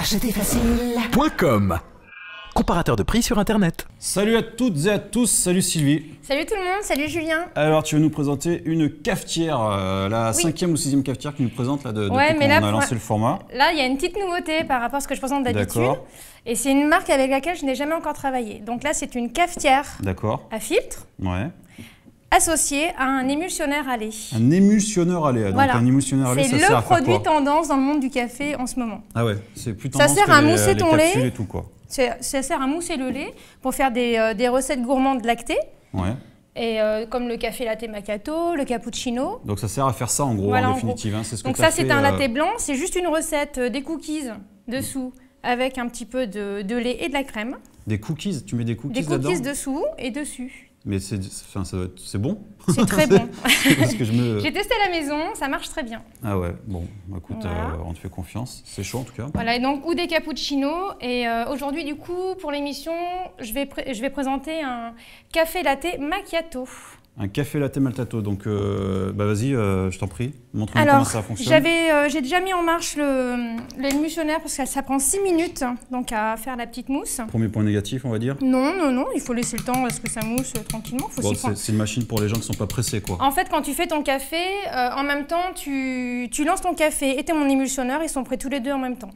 achetezfacile.com. Comparateur de prix sur internet. Salut à toutes et à tous, salut Sylvie. Salut tout le monde, salut Julien. Alors tu vas nous présenter une cafetière, la 5e ou 6e cafetière qui nous présente là depuis qu'on a lancé le format. Là il y a une petite nouveauté par rapport à ce que je présente d'habitude. Et c'est une marque avec laquelle je n'ai jamais encore travaillé. Donc là c'est une cafetière à filtre. Associé à un émulsionneur à lait. Un émulsionneur à lait, donc un émulsionneur à lait, ça sert à faire quoi ? C'est le produit tendance dans le monde du café en ce moment. Ah ouais, c'est plus tendance ça sert à mousser ton lait et tout quoi. Ça sert à mousser le lait pour faire des recettes gourmandes lactées. Ouais. Et comme le café latte macchiato, le cappuccino. Donc ça sert à faire ça en gros, en définitive. Hein, c'est ce que donc ça c'est un latte blanc, c'est juste une recette des cookies dessous avec un petit peu de lait et de la crème. Des cookies, tu mets des cookies là-dedans ? Des cookies dessous et dessus. Mais c'est bon. C'est très bon. J'ai testé à la maison, ça marche très bien. Ah ouais, bon, écoute, on te fait confiance. C'est chaud en tout cas. Voilà, et donc ou des cappuccinos. Et aujourd'hui, du coup, pour l'émission, je vais présenter un café latte macchiato. Un café latte macchiato, donc vas-y, je t'en prie, montre-moi comment ça fonctionne. J'ai déjà mis en marche l'émulsionneur parce que ça prend 6 minutes donc à faire la petite mousse. Premier point négatif, on va dire. Non, il faut laisser le temps parce que ça mousse tranquillement. C'est une machine pour les gens qui ne sont pas pressés quoi. En fait, quand tu fais ton café, en même temps, tu lances ton café et mon émulsionneur, ils sont prêts tous les deux en même temps.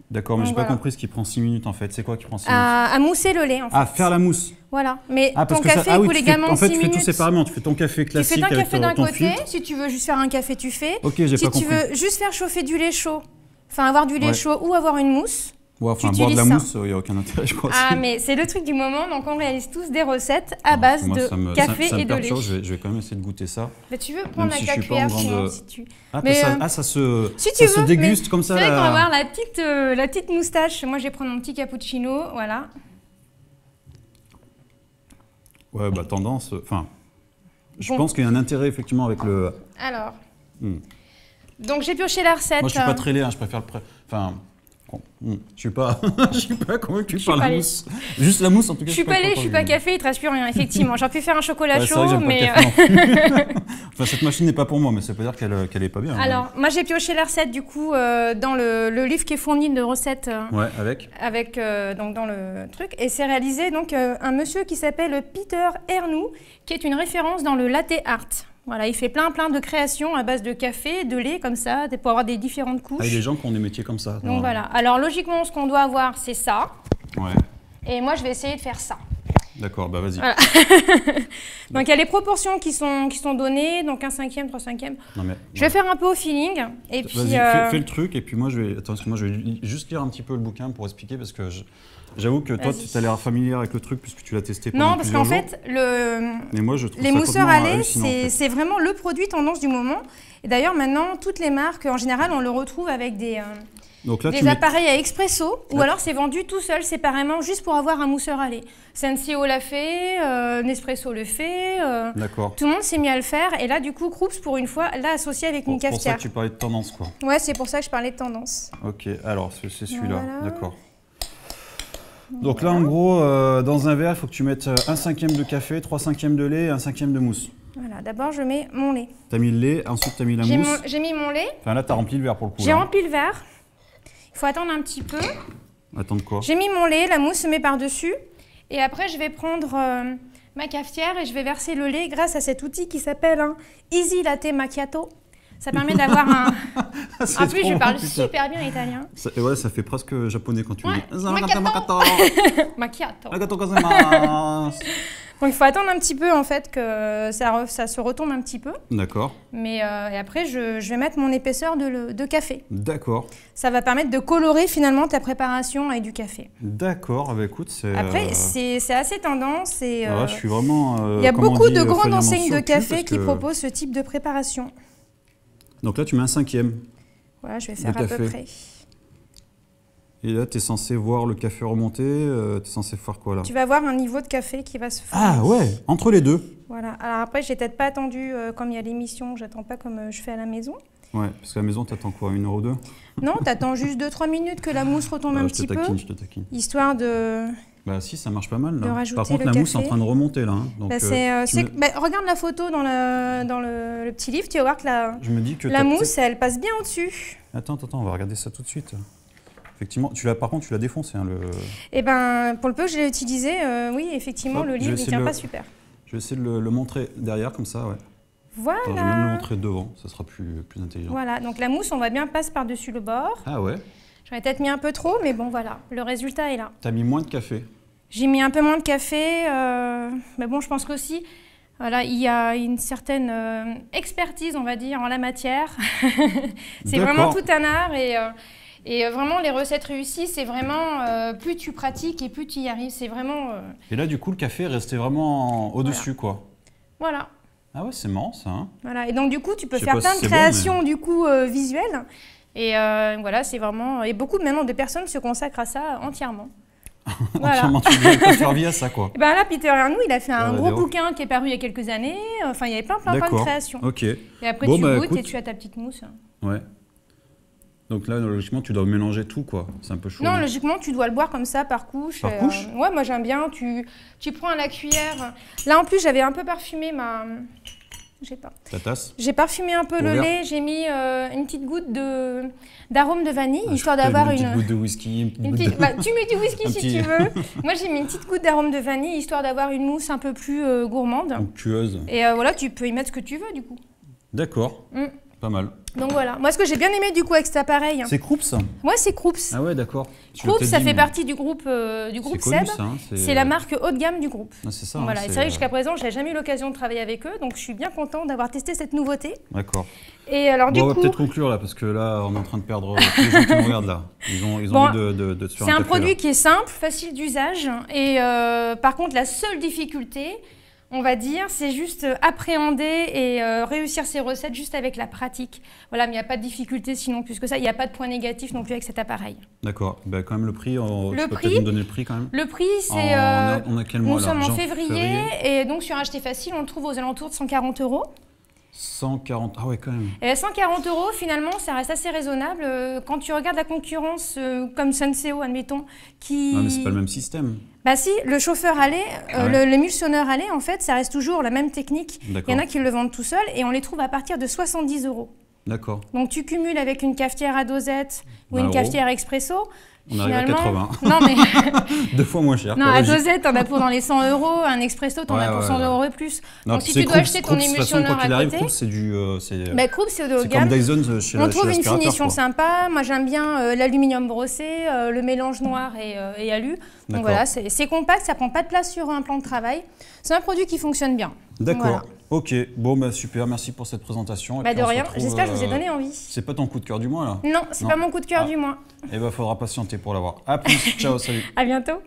D'accord, mais j'ai pas compris ce qui prend 6 minutes en fait. C'est quoi qui prend 6 minutes ? À mousser le lait en fait. À faire la mousse. Voilà, mais ton café coule également 6 minutes. En fait, tu fais tout séparément. Tu fais ton café classique avec ton filtre. Tu fais ton café d'un côté. Si tu veux juste faire un café, tu fais. Ok, j'ai pas compris. Si tu veux juste faire chauffer du lait chaud, enfin avoir du lait chaud ou avoir une mousse. Ouais, enfin, boire de la mousse, il n'y a aucun intérêt, je crois. Ah, mais c'est le truc du moment, donc on réalise tous des recettes à base de café et de lait. Je vais quand même essayer de goûter ça. Mais tu veux prendre la cuillère sinon, si tu... ça se déguste comme ça. C'est vrai qu'on va avoir la petite moustache. Moi, je vais prendre mon petit cappuccino, voilà. Ouais, bah tendance, enfin... Je pense qu'il y a un intérêt, effectivement, avec le... Alors... Donc, j'ai pioché la recette. Moi, je ne suis pas très lait, je préfère le... Enfin... Je suis pas convaincu par la mousse. Juste la mousse en tout cas. Je suis pas lait, je suis pas café, il te reste plus rien effectivement. J'aurais pu faire un chocolat chaud, vrai que mais. Enfin, cette machine n'est pas pour moi, mais ça veut dire qu'elle est pas bien. Alors, moi j'ai pioché la recette du coup dans le livre qui est fourni de recettes. Avec donc dans le truc, et c'est réalisé donc un monsieur qui s'appelle Peter Ernoult, qui est une référence dans le latte art. Voilà, il fait plein de créations à base de café, de lait, comme ça, pour avoir des différentes couches. Ah, il y a des gens qui ont des métiers comme ça. Donc voilà. Alors logiquement, ce qu'on doit avoir, c'est ça. Ouais. Et moi, je vais essayer de faire ça. D'accord, bah vas-y. Voilà. Donc il y a les proportions qui sont données, donc 1/5, 3/5. Je vais faire un peu au feeling. Et puis. Vas-y, fais le truc, et puis moi je vais juste lire un petit peu le bouquin pour expliquer, parce que j'avoue que toi, tu as l'air familier avec le truc puisque tu l'as testé pendant plusieurs jours. Non, parce qu'en fait, les mousseurs à lait, c'est vraiment le produit tendance du moment. Et d'ailleurs, maintenant, toutes les marques, en général, on le retrouve avec des appareils à expresso, ou alors c'est vendu tout seul, séparément, juste pour avoir un mousseur à lait. Senseo l'a fait, Nespresso le fait, tout le monde s'est mis à le faire. Et là, du coup, Krups, pour une fois, l'a associé avec une cafetière. C'est pour ça que tu parlais de tendance, quoi. Ouais, c'est pour ça que je parlais de tendance. Ok, alors, c'est celui-là, d'accord. Donc là, en gros, dans un verre, il faut que tu mettes 1/5 de café, 3/5 de lait et 1/5 de mousse. Voilà, d'abord, je mets mon lait. Tu as mis le lait, ensuite tu as mis la mousse. J'ai mis mon lait. Enfin là, tu as rempli le verre pour le coup. J'ai rempli le verre. Il faut attendre un petit peu. Attendre quoi? J'ai mis mon lait, la mousse se met par-dessus. Et après, je vais prendre ma cafetière et je vais verser le lait grâce à cet outil qui s'appelle un Easy Latte Macchiato. Ça permet d'avoir un... En plus, je parle super bien italien. Ouais, ça fait presque japonais quand tu dis. Macchiato. Macchiato. Macchiato. Donc il faut attendre un petit peu en fait que ça se retombe un petit peu. D'accord. Mais et après, je vais mettre mon épaisseur de café. D'accord. Ça va permettre de colorer finalement ta préparation avec du café. D'accord, bah écoute, c'est... Après, c'est assez tendance. Et, je suis vraiment... il y a beaucoup de grandes enseignes de café qui proposent ce type de préparation. Donc là, tu mets 1/5. Voilà, je vais faire à peu près. Et là, tu es censé voir le café remonter, tu es censé faire quoi là? Tu vas voir un niveau de café qui va se faire. Ah ouais, entre les deux. Voilà, alors après, j'ai peut-être pas attendu comme il y a l'émission, j'attends pas comme je fais à la maison. Ouais, parce qu'à la maison, tu attends quoi, 1 heure ou 2? Non, tu attends juste 2-3 minutes que la mousse retombe un petit peu. Je te taquine. Histoire de... Bah si, ça marche pas mal là. Par contre, la mousse est en train de remonter là. Hein. Donc, regarde la photo dans le petit livre, tu vas voir que la mousse, elle passe bien au-dessus. Attends, on va regarder ça tout de suite. Effectivement, par contre, tu l'as défoncé. Hein, Eh ben, pour le peu que je l'ai utilisé, oui, effectivement, le livre, il tient pas super. Je vais essayer de le montrer derrière, comme ça, ouais. Voilà. Attends, je vais même le montrer devant, ça sera plus intelligent. Voilà, donc la mousse, on va bien passer par-dessus le bord. Ah ouais. J'aurais peut-être mis un peu trop, mais bon, voilà, le résultat est là. T'as mis moins de café? J'ai mis un peu moins de café, mais bon, je pense qu'aussi, voilà, il y a une certaine expertise, on va dire, en la matière. C'est vraiment tout un art et vraiment, les recettes réussies, c'est vraiment plus tu pratiques et plus tu y arrives. C'est vraiment... Et là, du coup, le café est resté vraiment au-dessus, quoi. Voilà. Ah ouais, c'est marrant, ça. Hein. Voilà. Et donc, du coup, tu peux faire plein de créations du coup, visuelles. Et voilà, c'est vraiment... Et beaucoup maintenant de personnes se consacrent à ça entièrement. Entièrement, tu peux faire vie à ça, quoi. Et ben là, Peter Arnoux, il a fait un gros bouquin qui est paru il y a quelques années. Enfin, il y avait plein de créations. Ok. Et après, tu goûtes et tu as ta petite mousse. Ouais. Donc là, logiquement, tu dois mélanger tout, quoi. C'est un peu chaud. Non, logiquement, tu dois le boire comme ça, par couche. Par couche ouais, moi, j'aime bien. Tu prends à la cuillère. Là, en plus, j'avais un peu parfumé ma... J'ai pas. Ta tasse. J'ai parfumé un peu le lait. J'ai mis une petite goutte d'arôme de vanille, histoire d'avoir une... petite goutte de whisky. Tu mets du whisky si tu veux. Moi, j'ai mis une petite goutte d'arôme de vanille, histoire d'avoir une mousse un peu plus gourmande. Onctueuse. Et voilà, tu peux y mettre ce que tu veux, du coup. D'accord. Pas mal. Donc voilà. Moi, ce que j'ai bien aimé du coup avec cet appareil. C'est Krups? Ouais, c'est Krups. Ah ouais, d'accord. Krups, ça fait partie du groupe Seb. C'est la marque haut de gamme du groupe. Ah, c'est ça. Voilà. C'est vrai que jusqu'à présent, je n'ai jamais eu l'occasion de travailler avec eux, donc je suis bien contente d'avoir testé cette nouveauté. D'accord. Et alors du coup, on va peut-être conclure là, parce que là, on est en train de perdre tous les gens qui nous regardent là. Ils ont envie de se faire un café. C'est un produit qui est simple, facile d'usage, et par contre, la seule difficulté, on va dire, c'est juste appréhender et réussir ses recettes juste avec la pratique. Voilà, mais il n'y a pas de difficulté sinon plus que ça. Il n'y a pas de point négatif non plus avec cet appareil. D'accord. Ben, quand même le prix, tu peux peut-être me donner le prix quand même. Le prix, c'est... on a quel mois là? Nous sommes en février et donc sur Acheter Facile, on le trouve aux alentours de 140 €. 140, ah ouais quand même. Et 140 € finalement, ça reste assez raisonnable. Quand tu regardes la concurrence comme Senseo, admettons, qui... Non mais c'est pas le même système. Bah si, le chauffeur à lait, l'émulsionneur à lait, en fait, ça reste toujours la même technique. Il y en a qui le vendent tout seul et on les trouve à partir de 70 €. D'accord. Donc tu cumules avec une cafetière à dosette ou une cafetière expresso. On arrive à 80. Non mais... 2 fois moins cher. Non, à dosette, t'en as pour dans les 100 €. Un expresso, t'en as pour 100 € et plus. Non, donc si tu dois acheter ton émulsionneur à côté... Krups, c'est du... Krups, c'est de haut de gamme. Comme Dyson chez on trouve une finition sympa. Moi, j'aime bien l'aluminium brossé, le mélange noir et alu. Donc voilà, c'est compact, ça prend pas de place sur un plan de travail. C'est un produit qui fonctionne bien. D'accord. Voilà. Ok, bon bah super, merci pour cette présentation. Bah de rien, j'espère que je vous ai donné envie. C'est pas ton coup de cœur du mois là? Non, c'est pas mon coup de cœur du mois. Et bah faudra patienter pour l'avoir. À plus, ciao, salut. À bientôt.